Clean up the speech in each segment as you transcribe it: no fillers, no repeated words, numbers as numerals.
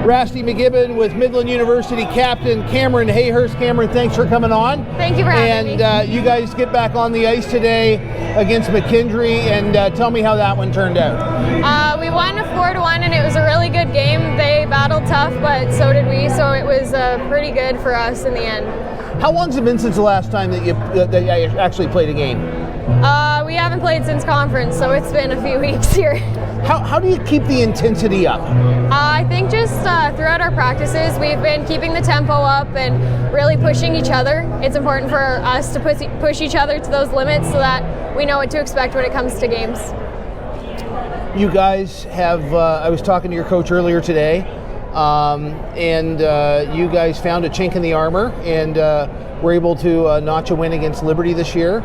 Rasty McGibbon with Midland University captain Kamryn Hayhurst. Kamryn, thanks for coming on. Thank you for having me. And you guys get back on the ice today against McKendree, and tell me how that one turned out. We won 4-1, and it was a really good game. They battled tough, but so did we, so it was pretty good for us in the end. How long's it been since the last time that you actually played a game? We haven't played since conference, so it's been a few weeks here. How do you keep the intensity up? I think just throughout our practices, we've been keeping the tempo up and really pushing each other. It's important for us to push each other to those limits so that we know what to expect when it comes to games. You guys have, I was talking to your coach earlier today, and you guys found a chink in the armor and were able to notch a win against Liberty this year,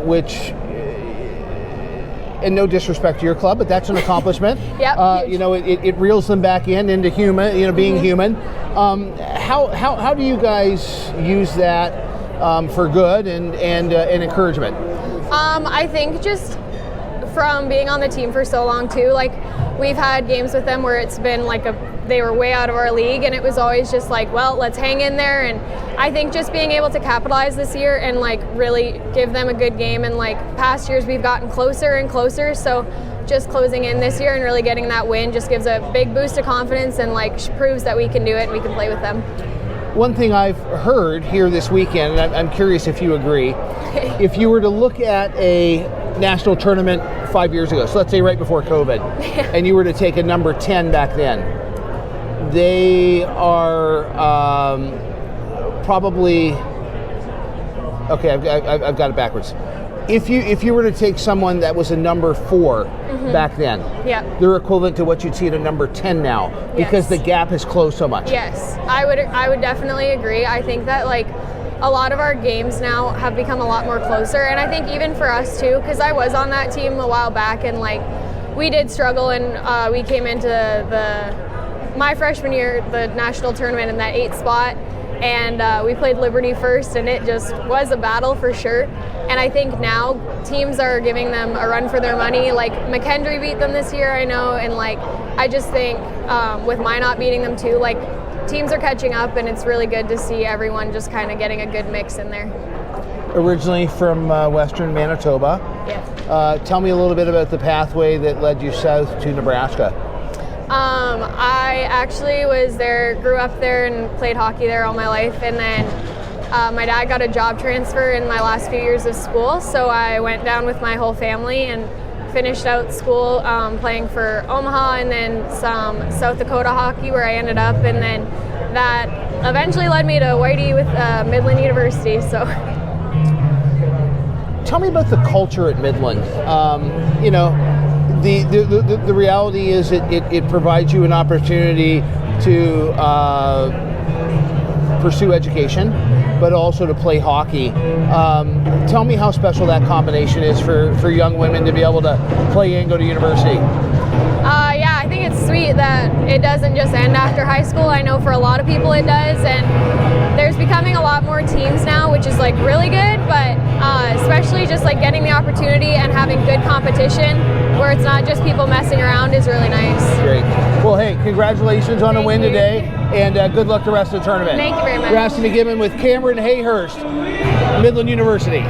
which, and no disrespect to your club, but that's an accomplishment. Yep. It reels them back into human, being human. How do you guys use that for good and encouragement? I think just from being on the team for so long too, like we've had games with them where it's been like they were way out of our league, and it was always just like, well, let's hang in there. And I think just being able to capitalize this year and like really give them a good game, and like past years we've gotten closer and closer, so just closing in this year and really getting that win just gives a big boost of confidence and like proves that we can do it and we can play with them. One thing I've heard here this weekend, and I'm curious if you agree, if you were to look at a national tournament 5 years ago, so let's say right before COVID, and you were to take a number 10 back then, they are probably, okay, I've got it backwards. If you were to take someone that was a number 4 back then, they're equivalent to what you'd see at a number 10 now, because the gap has closed so much. Yes, I would definitely agree. I think that like a lot of our games now have become a lot more closer, and I think even for us too, because I was on that team a while back, and like we did struggle, and we came into my freshman year, the national tournament, in that 8th spot, and we played Liberty first, and it just was a battle for sure. And I think now teams are giving them a run for their money. Like McKendree beat them this year, I know, and like I just think with Minot beating them too, like teams are catching up, and it's really good to see everyone just kind of getting a good mix in there. Originally from Western Manitoba. Yeah. Tell me a little bit about the pathway that led you south to Nebraska. I actually was there, grew up there and played hockey there all my life, and then my dad got a job transfer in my last few years of school, so I went down with my whole family and finished out school playing for Omaha and then some South Dakota hockey, where I ended up, and then that eventually led me to Whitey with Midland University. So tell me about the culture at Midland. The reality is it provides you an opportunity to pursue education, but also to play hockey. Tell me how special that combination is for young women to be able to play and go to university. Yeah, I think it's sweet that it doesn't just end after high school. I know for a lot of people it does, and there's becoming a lot more teams now, which is like really good, but especially just like getting the opportunity and having good competition where it's not just people messing around is really nice. Great. Well, hey, congratulations on a win today, and good luck the rest of the tournament. Thank you very much. Rasty McGibbon with Kamryn Hayhurst, Midland University.